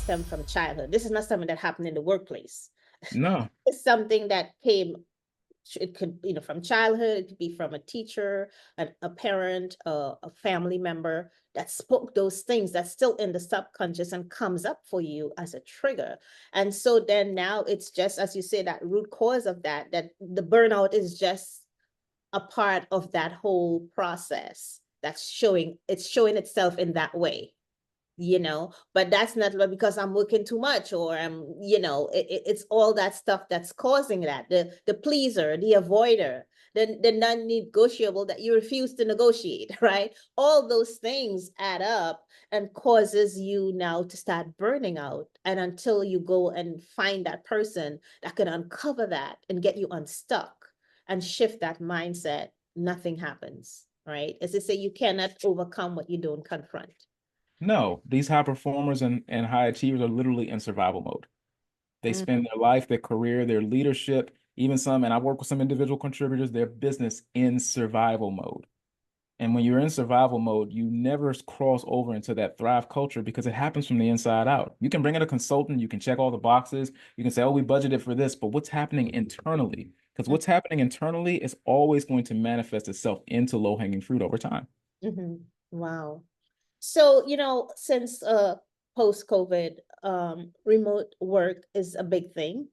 stem from childhood. This is not something that happened in the workplace. No. It's something that came, it could, from childhood, it could be from a teacher, a parent, a family member that spoke those things that's still in the subconscious and comes up for you as a trigger. And so then now it's just, as you say, that root cause of that the burnout is just a part of that whole process that's showing itself in that way, but that's not because I'm working too much, or it's all that stuff that's causing that, the pleaser, the avoider, the non-negotiable that you refuse to negotiate, right? All those things add up and causes you now to start burning out, and until you go and find that person that can uncover that and get you unstuck and shift that mindset, nothing happens, right? As they say, you cannot overcome what you don't confront. No, these high performers and high achievers are literally in survival mode. They Mhm. spend their life, their career, their leadership, even some, and I work with some individual contributors, their business in survival mode. And when you're in survival mode, you never cross over into that thrive culture because it happens from the inside out. You can bring in a consultant, you can check all the boxes, you can say, oh, we budgeted for this, but what's happening internally? Because what's happening internally is always going to manifest itself into low-hanging fruit over time. Mm-hmm. Wow. So, since post-COVID, remote work is a big thing.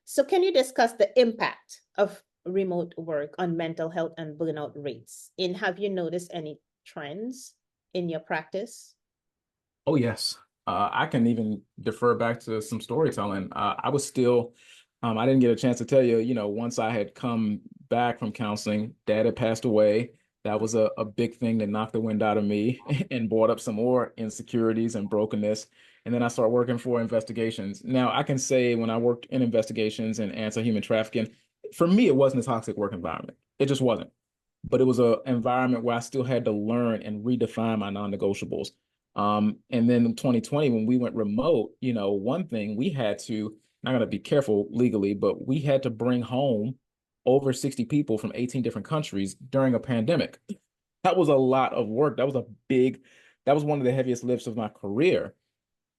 So can you discuss the impact of remote work on mental health and burnout rates? And have you noticed any trends in your practice? Oh, yes. I can even defer back to some storytelling. I was still, I didn't get a chance to tell you, once I had come back from counseling, dad had passed away. That was a big thing that knocked the wind out of me and brought up some more insecurities and brokenness. And then I started working for investigations. Now, I can say when I worked in investigations and anti-human trafficking, for me, it wasn't a toxic work environment. It just wasn't. But it was an environment where I still had to learn and redefine my non-negotiables. And then in 2020, when we went remote, one thing we had to, not gonna be careful legally, but we had to bring home over 60 people from 18 different countries during a pandemic. That was a lot of work. That was one of the heaviest lifts of my career.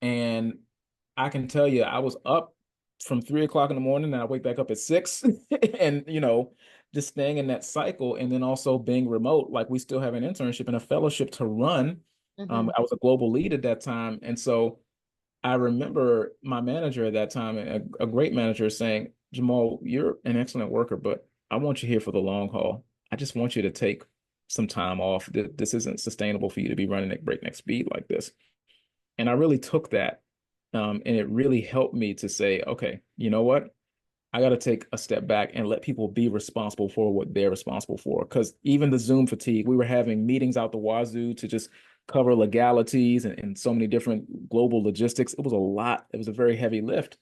And I can tell you, I was up from 3 o'clock in the morning and I wake back up at 6 and, just staying in that cycle. And then also being remote, like we still have an internship and a fellowship to run. Mm-hmm. I was a global lead at that time. And so I remember my manager at that time, a great manager saying, Jamal, you're an excellent worker, but I want you here for the long haul. I just want you to take some time off. This isn't sustainable for you to be running at breakneck speed like this. And I really took that. And it really helped me to say, okay, you know what? I got to take a step back and let people be responsible for what they're responsible for. Because even the Zoom fatigue, we were having meetings out the wazoo to just cover legalities and so many different global logistics. It was a lot. It was a very heavy lift.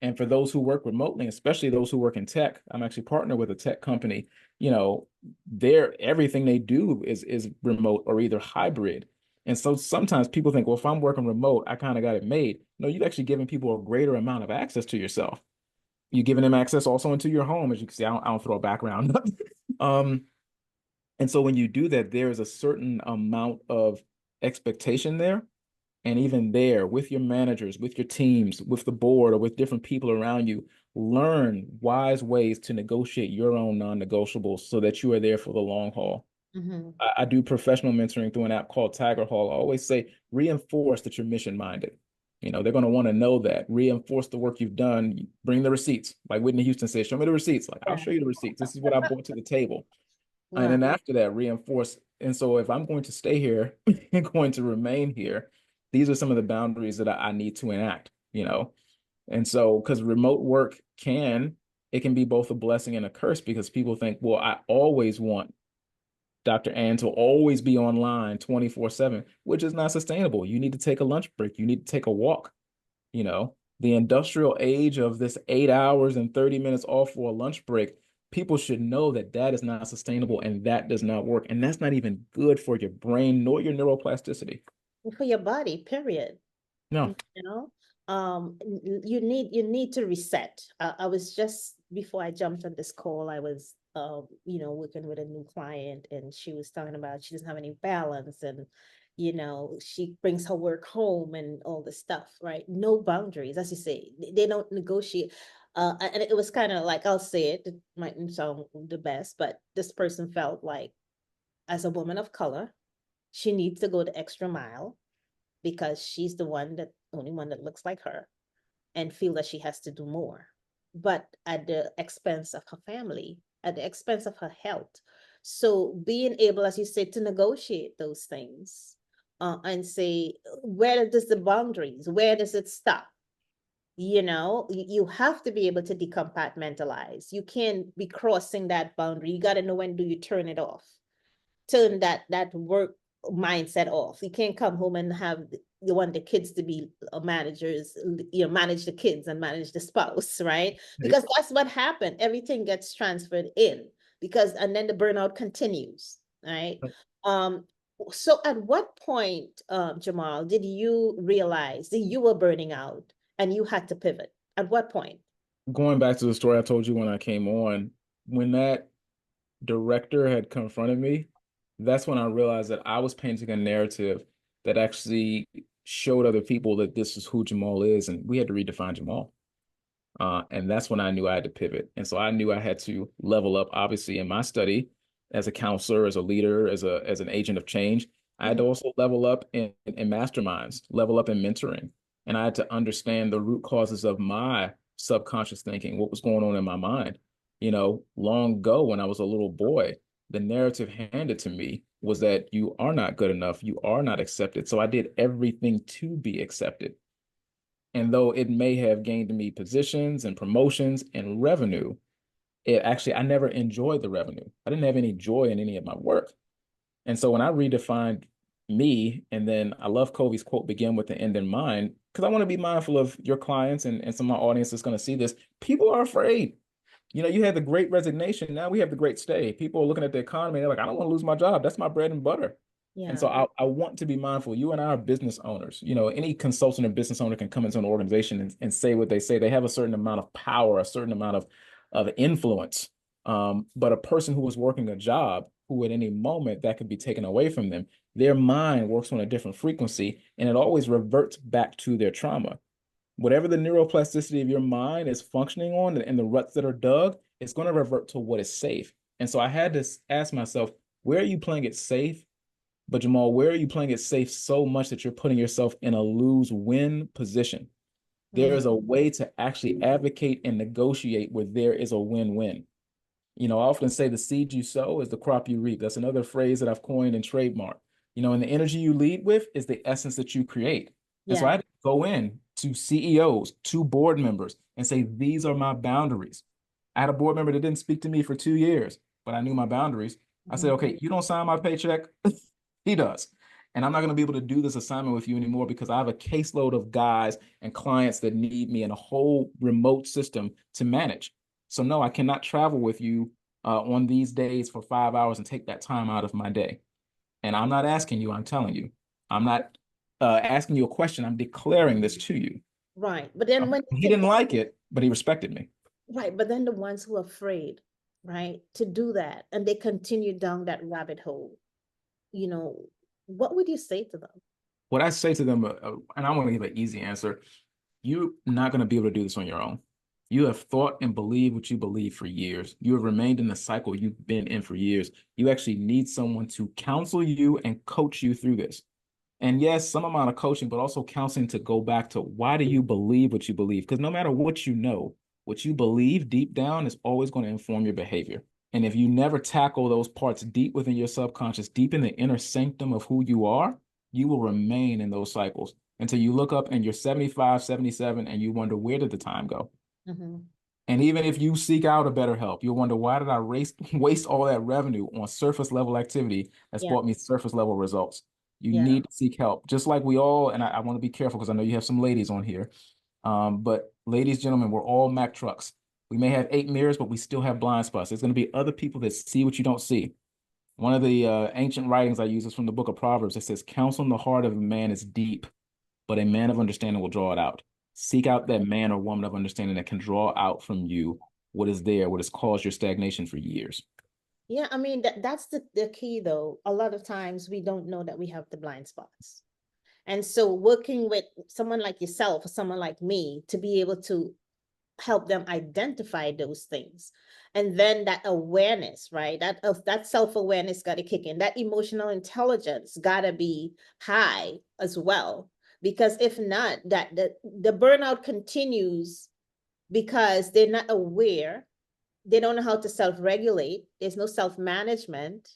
And for those who work remotely, especially those who work in tech, I'm actually partnered with a tech company. Everything they do is remote or either hybrid. And so sometimes people think, well, if I'm working remote, I kind of got it made. No, you've actually given people a greater amount of access to yourself. You're giving them access also into your home, as you can see. I don't throw a background. um, and so when you do that, there is a certain amount of expectation there. And even there, with your managers, with your teams, with the board, or with different people around you, learn wise ways to negotiate your own non-negotiables so that you are there for the long haul. Mm-hmm. I do professional mentoring through an app called Tiger Hall. I always say reinforce that you're mission minded. They're going to want to know that. Reinforce the work you've done. Bring the receipts. Like Whitney Houston says, show me the receipts. Like, I'll Yeah. show you the receipts. This is what I brought to the table. And Wow. then after that, reinforce. And so if I'm going to stay here and going to remain here, these are some of the boundaries that I need to enact. And so, because remote work it can be both a blessing and a curse because people think, well, I always want Dr. Ann to always be online 24/7, which is not sustainable. You need to take a lunch break. You need to take a walk. The industrial age of this 8 hours and 30 minutes off for a lunch break, people should know that that is not sustainable and that does not work. And that's not even good for your brain nor your neuroplasticity. For your body, period. No. you know you need to reset. I was just, before I jumped on this call, I was working with a new client, and she was talking about she doesn't have any balance, and She brings her work home and all this stuff, right? No boundaries, as you say. They don't negotiate. And it was kind of like, I'll say it mightn't sound the best, but this person felt like, as a woman of color, she needs to go the extra mile because she's the only one that looks like her, and feel that she has to do more, but at the expense of her family, at the expense of her health. So being able, as you said, to negotiate those things, and say, where does the boundaries, where does it stop? You have to be able to decompartmentalize. You can't be crossing that boundary. You got to know, when do you turn it off, turn that work mindset off. You can't come home and have, you want the kids to be managers, manage the kids and manage the spouse, right? Because that's what happened. Everything gets transferred in, and then the burnout continues, right? Um, so at what point, Jamal, did you realize that you were burning out and you had to pivot? At what point? Going back to the story I told you when I came on, when that director had confronted me, that's when I realized that I was painting a narrative that actually showed other people that this is who Jamal is, and we had to redefine Jamal. And that's when I knew I had to pivot. And so I knew I had to level up, obviously, in my study as a counselor, as a leader, as an agent of change. I had to Mhm. also level up in masterminds, level up in mentoring. And I had to understand the root causes of my subconscious thinking, what was going on in my mind. Long ago when I was a little boy, the narrative handed to me was that you are not good enough, you are not accepted. So I did everything to be accepted. And though it may have gained me positions and promotions and revenue, I never enjoyed the revenue. I didn't have any joy in any of my work. And so when I redefined me, and then I love Covey's quote, begin with the end in mind, because I want to be mindful of your clients and some of my audience that's going to see this. People are afraid. You had the great resignation. Now we have the great stay. People are looking at the economy. They're like, I don't want to lose my job. That's my bread and butter. And so Yeah. I want to be mindful. You and I are business owners. Any consultant or business owner can come into an organization and say what they say. They have a certain amount of power, a certain amount of influence. But a person who is working a job, who at any moment that could be taken away from them, their mind works on a different frequency, and it always reverts back to their trauma. Whatever the neuroplasticity of your mind is functioning on and the ruts that are dug, it's going to revert to what is safe. And so I had to ask myself, where are you playing it safe? But Jamal, where are you playing it safe so much that you're putting yourself in a lose-win position? There Mm. is a way to actually advocate and negotiate where there is a win-win. I often say the seed you sow is the crop you reap. That's another phrase that I've coined and trademarked. And the energy you lead with is the essence that you create. And so I Yeah. had to go in to CEOs, to board members, and say, these are my boundaries. I had a board member that didn't speak to me for 2 years, but I knew my boundaries. I said, Mhm. okay, you don't sign my paycheck. He does. And I'm not going to be able to do this assignment with you anymore because I have a caseload of guys and clients that need me in a whole remote system to manage. So no, I cannot travel with you on these days for 5 hours and take that time out of my day. And I'm not asking you, I'm telling you. I'm not asking you a question. I'm declaring this to you. Right. But then when He didn't like it, but he respected me. right, but then the ones who are afraid, right, to do that, and they continue down that rabbit hole, you know, what would you say to them? What I say to them, and I want to give an easy answer, you're not going to be able to do this on your own. You have thought and believed what you believe for years. You have remained in the cycle you've been in for years. You actually need someone to counsel you and coach you through this. And yes, some amount of coaching, but also counseling to go back to why do you believe what you believe? Because no matter what you believe deep down is always going to inform your behavior. And if you never tackle those parts deep within your subconscious, deep in the inner sanctum of who you are, you will remain in those cycles until you look up and you're 75, 77, and you wonder, where did the time go? Mhm. And even if you seek out a better help, you'll wonder, why did I waste all that revenue on surface level activity that's Yeah, brought me surface level results? You yeah, need to seek help, just like we all, and I want to be careful because I know you have some ladies on here. But ladies, gentlemen, we're all Mack trucks. We may have 8 mirrors, but we still have blind spots. There's going to be other people that see what you don't see. One of the ancient writings I use is from the book of Proverbs. It says, counsel in the heart of a man is deep, but a man of understanding will draw it out. Seek out that man or woman of understanding that can draw out from you what is there, what has caused your stagnation for years. Yeah, I mean that's the key though. A lot of times we don't know that we have the blind spots. And so working with someone like yourself or someone like me to be able to help them identify those things. And then that awareness, right? That self-awareness got to kick in. That emotional intelligence got to be high as well. Because if not, that the burnout continues because they're not aware, they don't know how to self-regulate, there's no self-management,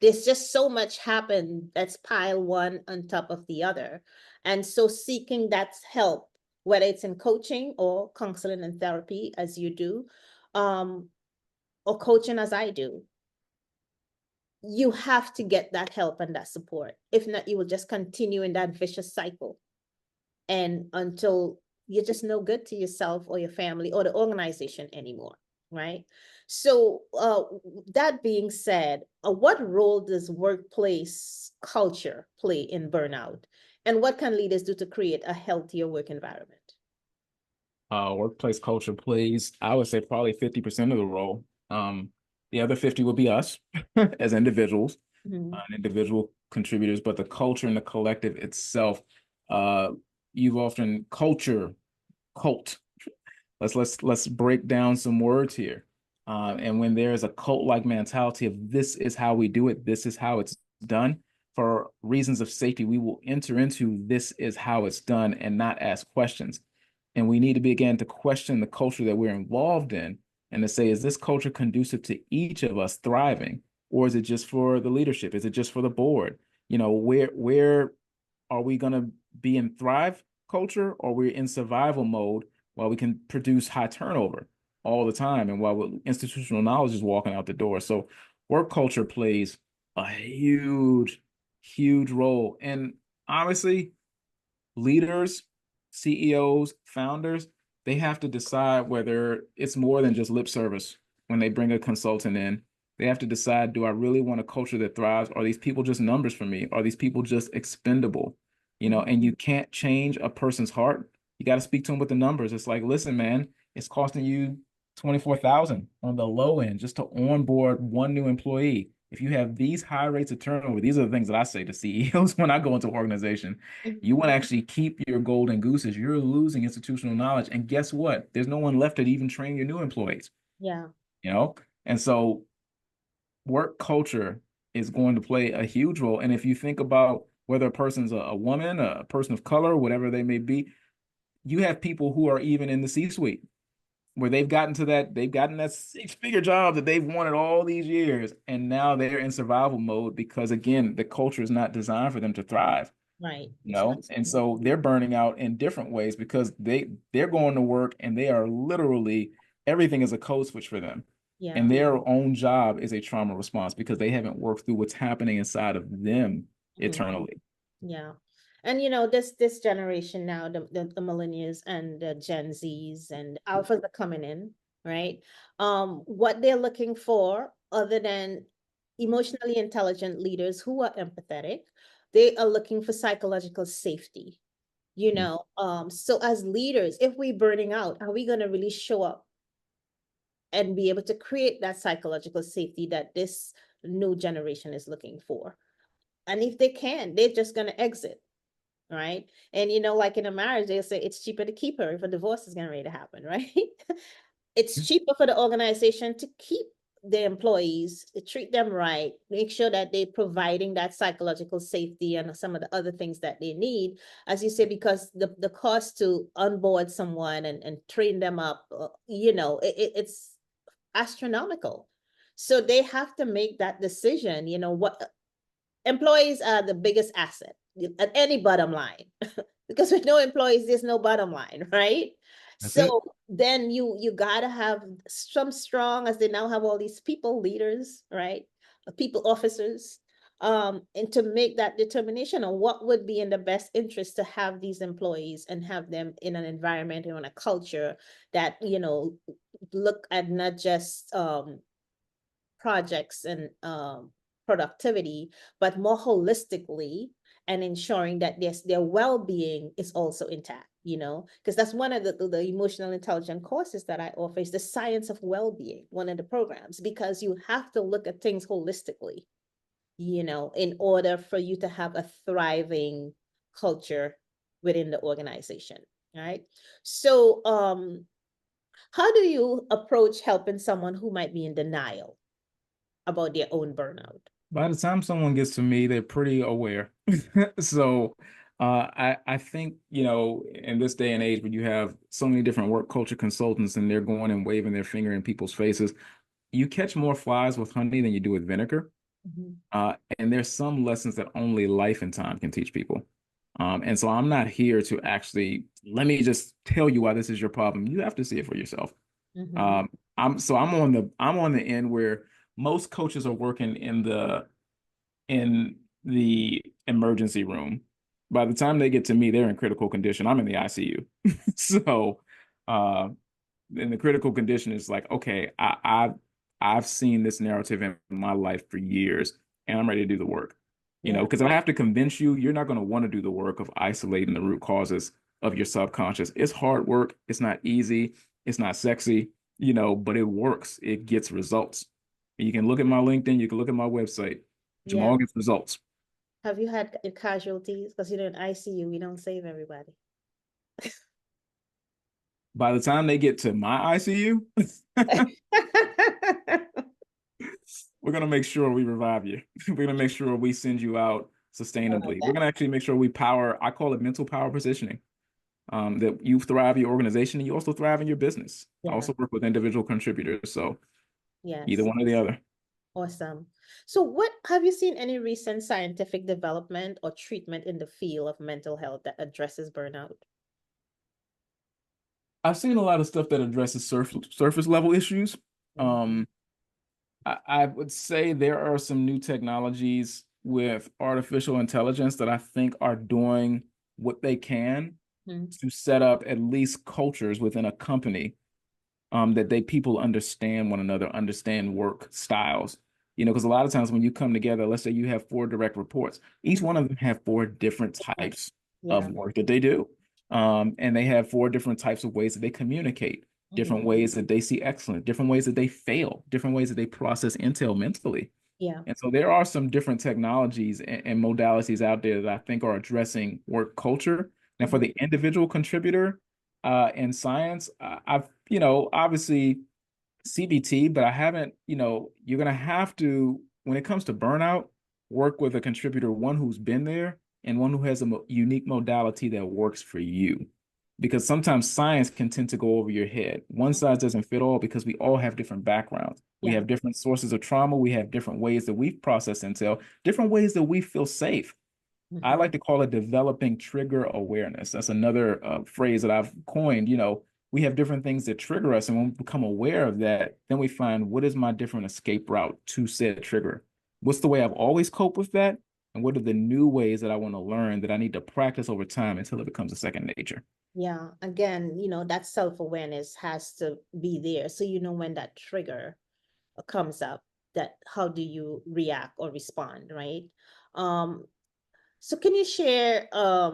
there's just so much happen that's pile one on top of the other. And so seeking that help, whether it's in coaching or counseling and therapy as you do, um, or coaching as I do, you have to get that help and that support. If not, you will just continue in that vicious cycle and until you're just no good to yourself or your family or the organization anymore, right? So that being said, what role does workplace culture play in burnout, and what can leaders do to create a healthier work environment? Workplace culture plays, I would say, probably 50% of the role. The other 50 would be us as individuals, Mhm. individual contributors, but the culture and the collective itself, uh, you've often cult. Let's break down some words here. And when there is a cult-like mentality of this is how we do it, this is how it's done, for reasons of safety, we will enter into this is how it's done and not ask questions. And we need to begin to question the culture that we're involved in and to say, is this culture conducive to each of us thriving? Or is it just for the leadership? Is it just for the board? You know, where are we going to be in thrive culture, or we're in survival mode while we can produce high turnover all the time and while institutional knowledge is walking out the door? So work culture plays a huge role. And honestly, leaders, CEOs, founders, they have to decide whether it's more than just lip service when they bring a consultant in. They have to decide, do I really want a culture that thrives? Are these people just numbers for me? Are these people just expendable? You know, Mhm. and you can't change a person's heart. You got to speak to them with the numbers. It's like, listen, man, it's costing you 24,000 on the low end just to onboard one new employee. If you have these high rates of turnover, these are the things that I say to CEOs when I go into organization. You want to actually keep your golden gooses. You're losing institutional knowledge. And guess what? There's no one left to even train your new employees, Yeah. you know? And so work culture is going to play a huge role. And if you think about whether a person's a woman, a person of color, whatever they may be, you have people who are even in the C-suite where they've gotten that six-figure job that they've wanted all these years. And now they're in survival mode because, again, the culture is not designed for them to thrive. Right. You So know, and so they're burning out in different ways because they're going to work and they are literally, everything is a code switch for them, yeah. and their own job is a trauma response because they haven't worked through what's happening inside of them Mhm. eternally. Yeah. And you know, this generation now, the millennials and the Gen Zs and alphas are coming in, right? What they're looking for, other than emotionally intelligent leaders who are empathetic, they are looking for psychological safety. You know, so as leaders, if we're burning out, are we gonna really show up and be able to create that psychological safety that this new generation is looking for? And if they can, they're just gonna exit, right? And you know, like in a marriage, they'll say it's cheaper to keep her if a divorce is getting ready to happen, right? It's cheaper for the organization to keep the employees, to treat them right, make sure that they're providing that psychological safety and some of the other things that they need, as you say, because the cost to onboard someone and train them up, you know, it's astronomical. So they have to make that decision, you know, what employees are the biggest asset at any bottom line because with no employees there's no bottom line, right? That's it. So then you got to have some strong, as they now have all these people leaders, right? People officers, and to make that determination on what would be in the best interest to have these employees and have them in an environment and in a culture that, you know, look at not just projects and productivity, but more holistically, and ensuring that their well-being is also intact. because that's one of the emotional intelligence courses that I offer is the science of well-being, one of the programs, because you have to look at things holistically, in order for you to have a thriving culture within the organization. Right. So, how do you approach helping someone who might be in denial about their own burnout? By the time someone gets to me, they're pretty aware. So I think, in this day and age, when you have so many different work culture consultants and they're going and waving their finger in people's faces, you catch more flies with honey than you do with vinegar. Mhm. And there's some lessons that only life and time can teach people. And so I'm not here to actually let me just tell you why this is your problem. You have to see it for yourself. Mhm. Um, I'm on the end where most coaches are working in the emergency room. By the time they get to me, they're in critical condition. I'm in the ICU. So uh and the critical condition is like, okay, I've seen this narrative in my life for years, and I'm ready to do the work. Yeah. Because I have to convince you, you're not going to want to do the work of isolating the root causes of your subconscious. It's hard work. It's not easy. It's not sexy, but it works. It gets results. You can look at my LinkedIn. You can look at my website. Yeah. Jamal gets results. Have you had casualties? Because in ICU, we don't save everybody. By the time they get to my ICU, we're going to make sure we revive you. We're going to make sure we send you out I like sustainably. We're that. going to actually make sure we power, I call it mental power positioning, that you thrive in your organization and you also thrive in your business. I Yeah. also work with individual contributors. So either Yes. one or the other. Awesome. So, what have you seen any recent scientific development or treatment in the field of mental health that addresses burnout? I've seen a lot of stuff that addresses surface level issues. Mhm. Um, I would say there are some new technologies with artificial intelligence that I think are doing what they can Mhm. to set up at least cultures within a company, that they people understand one another, understand work styles. Because a lot of times when you come together, let's say you have four direct reports, each one of them have four different Different. types of Yeah. work that they do. And they have four different types of ways that they communicate, different Mhm. ways that they see excellence, different ways that they fail, different ways that they process intel mentally. Yeah. And so there are some different technologies and modalities out there that I think are addressing work culture. Now, for Mhm. the individual contributor in science, I've, obviously CBT, but I haven't, you're going to have to, when it comes to burnout, work with a contributor, one who's been there and one who has a unique modality that works for you. Because sometimes science can tend to go over your head. One size doesn't fit all because we all have different backgrounds. We Yeah. have different sources of trauma. We have different ways that we process intel, different ways that we feel safe. I Mhm. like to call it developing trigger awareness. That's another phrase that I've coined. We have different things that trigger us. And when we become aware of that, then we find what is my different escape route to said trigger? What's the way I've always coped with that? And what are the new ways that I want to learn that I need to practice over time until it becomes a second nature? Yeah. Again, that self-awareness has to be there. So, when that trigger comes up, that how do you react or respond, right? Um, so can you share a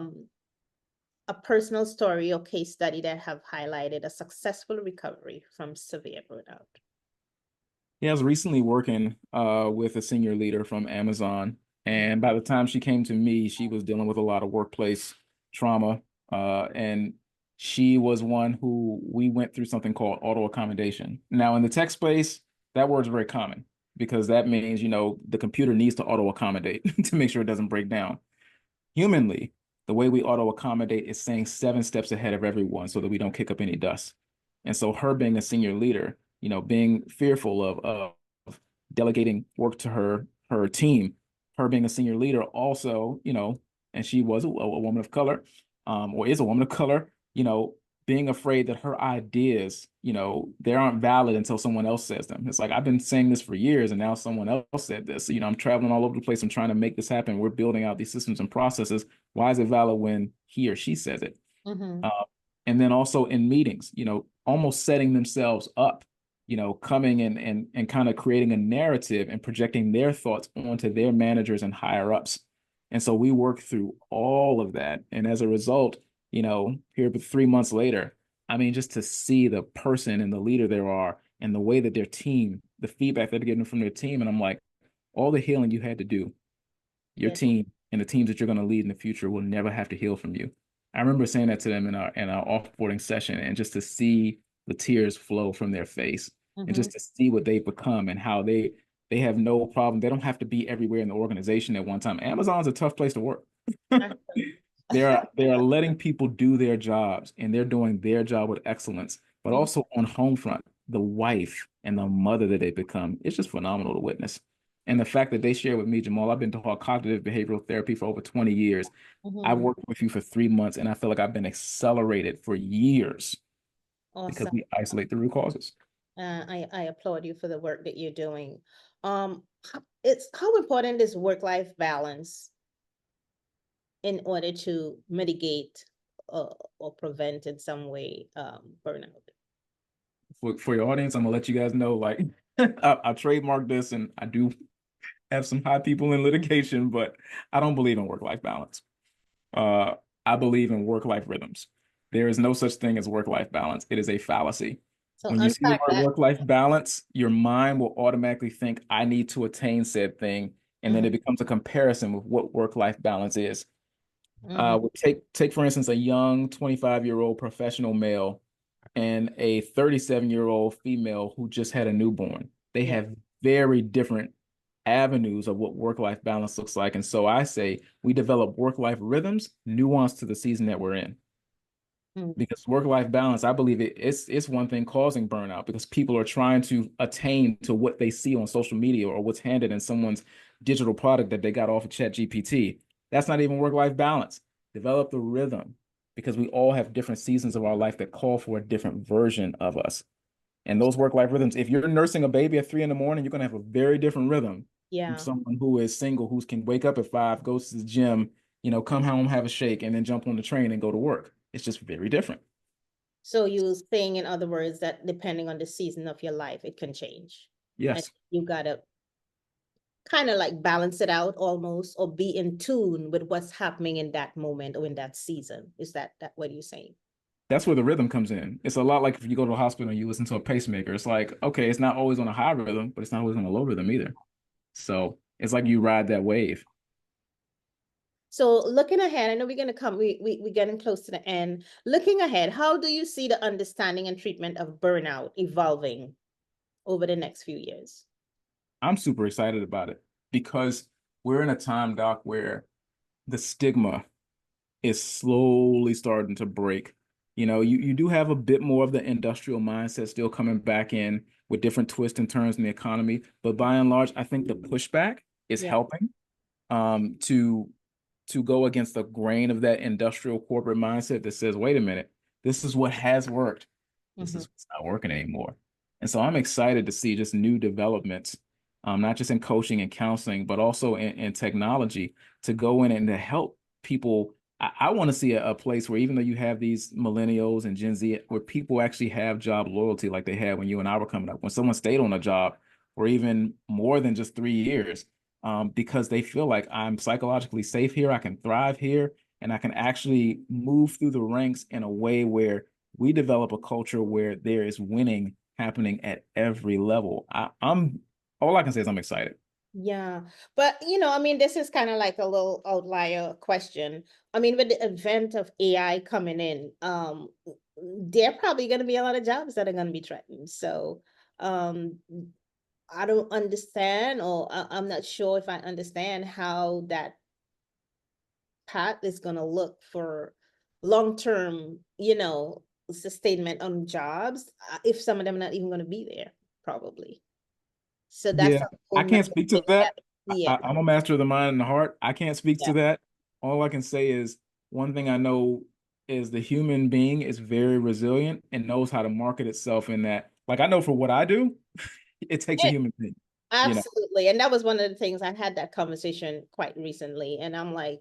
personal story or case study that have highlighted a successful recovery from severe burnout? Yeah, I was recently working with a senior leader from Amazon, and by the time she came to me, she was dealing with a lot of workplace trauma, and she was one who we went through something called auto accommodation. Now, in the tech space, that word's very common because that means, the computer needs to auto accommodate to make sure it doesn't break down. Humanly, the way we auto accommodate is staying 7 steps ahead of everyone so that we don't kick up any dust. And so her being a senior leader, being fearful of delegating work to her team, her being a senior leader also, and she was a woman of color, or is a woman of color, being afraid that her ideas, they aren't valid until someone else says them. It's like I've been saying this for years, and now someone else said this. I'm traveling all over the place. I'm trying to make this happen. We're building out these systems and processes. Why is it valid when he or she says it? Mm-hmm. Uh, and then also in meetings, almost setting themselves up, coming in and kind of creating a narrative and projecting their thoughts onto their managers and higher ups. And so we work through all of that. And as a result, here but 3 months later, I mean, just to see the person and the leader there are and the way that their team, the feedback they're getting from their team. And I'm like, all the healing you had to do, your Yes. team and the teams that you're going to lead in the future will never have to heal from you. I remember saying that to them in our offboarding session, and just to see the tears flow from their face and Mm-hmm. just to see what they've become and how they have no problem. They don't have to be everywhere in the organization at one time. Amazon's a tough place to work. They are letting people do their jobs, and they're doing their job with excellence, but Mhm. also on home front, the wife and the mother that they become, it's just phenomenal to witness. And the fact that they share with me, Jamal, I've been taught cognitive behavioral therapy for over 20 years. I've Mhm. worked with you for 3 months, and I feel like I've been accelerated for years because Awesome. we isolate the root causes. I applaud you for the work that you're doing. It's how important is work-life balance in order to mitigate or prevent in some way burnout? For your audience, I'm gonna let you guys know, like, I trademarked this, and I do have some high people in litigation, but I don't believe in work-life balance. Uh, I believe in work-life rhythms. There is no such thing as work-life balance. It is a fallacy. So When you see the unpack word that. work-life balance, your mind will automatically think, I need to attain said thing. And then Mhm. it becomes a comparison with what work-life balance is. Mhm. Take for instance, a young 25-year-old professional male and a 37-year-old female who just had a newborn. They Yeah. have very different avenues of what work-life balance looks like. And so I say we develop work-life rhythms nuanced to the season that we're in. Mhm. Because work-life balance, I believe it's one thing causing burnout, because people are trying to attain to what they see on social media or what's handed in someone's digital product that they got off of Chat GPT. That's not even work-life balance. Develop the rhythm, because we all have different seasons of our life that call for a different version of us. And those work-life rhythms, if you're nursing a baby at 3 in the morning, you're gonna have a very different rhythm from Yeah. someone who is single, who can wake up at 5, goes to the gym, come home, have a shake, and then jump on the train and go to work. It's just very different. So you saying, in other words, that depending on the season of your life, it can change. And Yes, you gotta kind of like balance it out almost, or be in tune with what's happening in that moment or in that season. Is that what you're saying? that's where the rhythm comes in. It's a lot like if you go to a hospital and you listen to a pacemaker. It's like, okay, it's not always on a high rhythm, but it's not always on a low rhythm either. So it's like you ride that wave. So looking ahead, I know we're gonna come, we're getting close to the end. Looking ahead, how do you see the understanding and treatment of burnout evolving over the next few years? I'm super excited about it because we're in a time, Doc, where the stigma is slowly starting to break. You do have a bit more of the industrial mindset still coming back in with different twists and turns in the economy, but by and large, I think the pushback is Yeah. helping to go against the grain of that industrial corporate mindset that says, wait a minute, this is what has worked. This Mhm. is what's not working anymore. And so I'm excited to see just new developments, not just in coaching and counseling, but also in technology, to go in and to help people. I want to see a place where, even though you have these millennials and Gen Z, where people actually have job loyalty like they had when you and I were coming up, when someone stayed on a job for even more than just 3 years, because they feel like, I'm psychologically safe here, I can thrive here, and I can actually move through the ranks in a way where we develop a culture where there is winning happening at every level. I'm all I can say is I'm excited. Yeah, but I mean, this is kind of like a little outlier question. I mean, with the advent of AI coming in, there are probably going to be a lot of jobs that are going to be threatened. So, um, I don't understand, or I'm not sure if I understand how that path is going to look for long-term, sustainment on jobs, if some of them are not even going to be there, probably. So that's Yeah, a I whole can't nother speak thing to that. that, yeah, I'm a master of the mind and the heart. I can't speak yeah. to that. All I can say is, one thing I know is the human being is very resilient and knows how to market itself in that. Like, I know for what I do, it takes a Eh, human being, you know. Absolutely. And that was one of the things I had that conversation quite recently. And I'm like,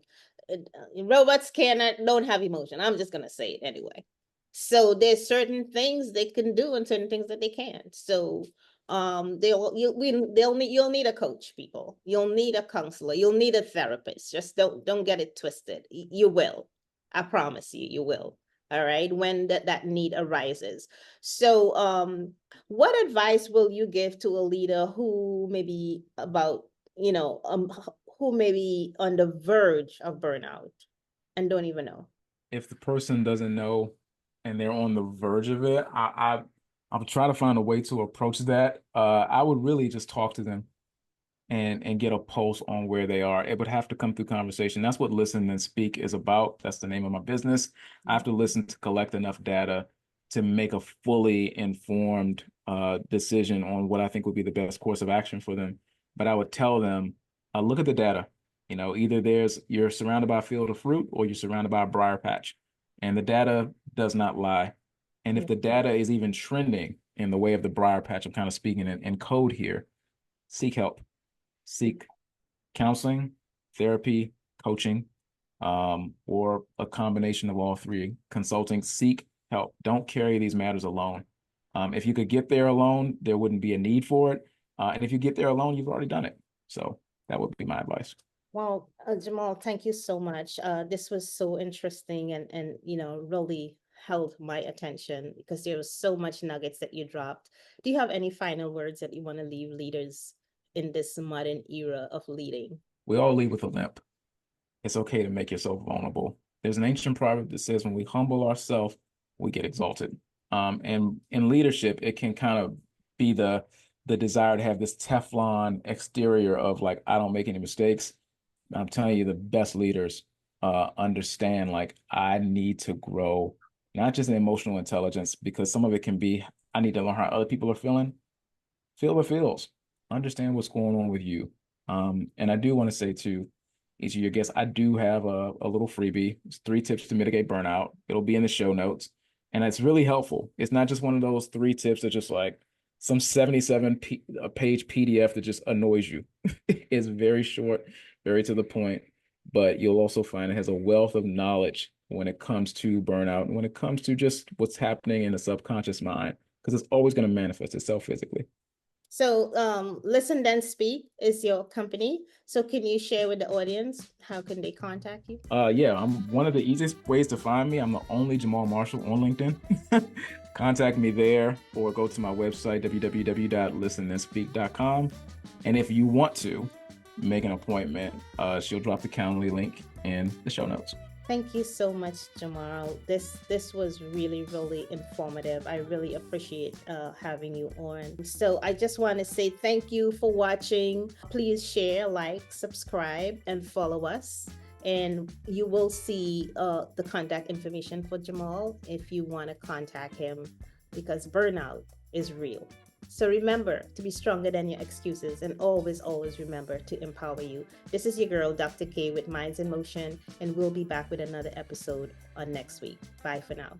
robots don't have emotion. I'm just gonna say it anyway. So there's certain things they can do and certain things that they can't. So you'll need a coach, people. You'll need a counselor, you'll need a therapist. Just don't get it twisted. You will. I promise you, you will. All right, when that need arises. So, what advice will you give to a leader who may be about, who may be on the verge of burnout and don't even know? If the person doesn't know and they're on the verge of it, I'll try to find a way to approach that. I would really just talk to them and get a pulse on where they are. It would have to come through conversation. That's what Listen and Speak is about. That's the name of my business. I have to listen to collect enough data to make a fully informed decision on what I think would be the best course of action for them. But I would tell them, look at the data. Either you're surrounded by a field of fruit or you're surrounded by a briar patch. And the data does not lie. And if the data is even trending in the way of the briar patch, I'm kind of speaking in code here, seek help. Seek counseling, therapy, coaching, or a combination of all three. Consulting, seek help. Don't carry these matters alone. If you could get there alone, there wouldn't be a need for it. And if you get there alone, you've already done it. So that would be my advice. Well, Jamal, thank you so much. This was so interesting and really held my attention because there was so much nuggets that you dropped. Do you have any final words that you want to leave leaders in this modern era of leading? We all lead with a limp. It's okay to make yourself vulnerable. There's an ancient proverb that says when we humble ourselves, we get exalted. And in leadership, it can kind of be the desire to have this Teflon exterior of like, I don't make any mistakes. I'm telling you, the best leaders understand like I need to grow, not just in emotional intelligence, because some of it can be I need to learn how other people are feeling. Feel what feels. Understand what's going on with you. And I do want to say to each of your guests, I do have a little freebie. It's 3 tips to mitigate burnout. It'll be in the show notes. And it's really helpful. It's not just one of those 3 tips that just like some 77 page PDF that just annoys you. It's very short, very to the point, but you'll also find it has a wealth of knowledge when it comes to burnout and when it comes to just what's happening in the subconscious mind, because it's always going to manifest itself physically. So, Listen Then Speak is your company. So, can you share with the audience how can they contact you? Yeah, I'm one of the easiest ways to find me. I'm the only Jamal Marshall on LinkedIn. Contact me there or go to my website, www.listenthanspeak.com. And if you want to make an appointment, she'll drop the Calendly link in the show notes. Thank you so much, Jamal. This was really informative. I really appreciate having you on. So I just want to say thank you for watching. Please share, like, subscribe, and follow us. And you will see the contact information for Jamal if you want to contact him, because burnout is real. So remember to be stronger than your excuses, and always remember to empower you. This is your girl, Dr. K, with Minds in Motion, and we'll be back with another episode on next week. Bye for now.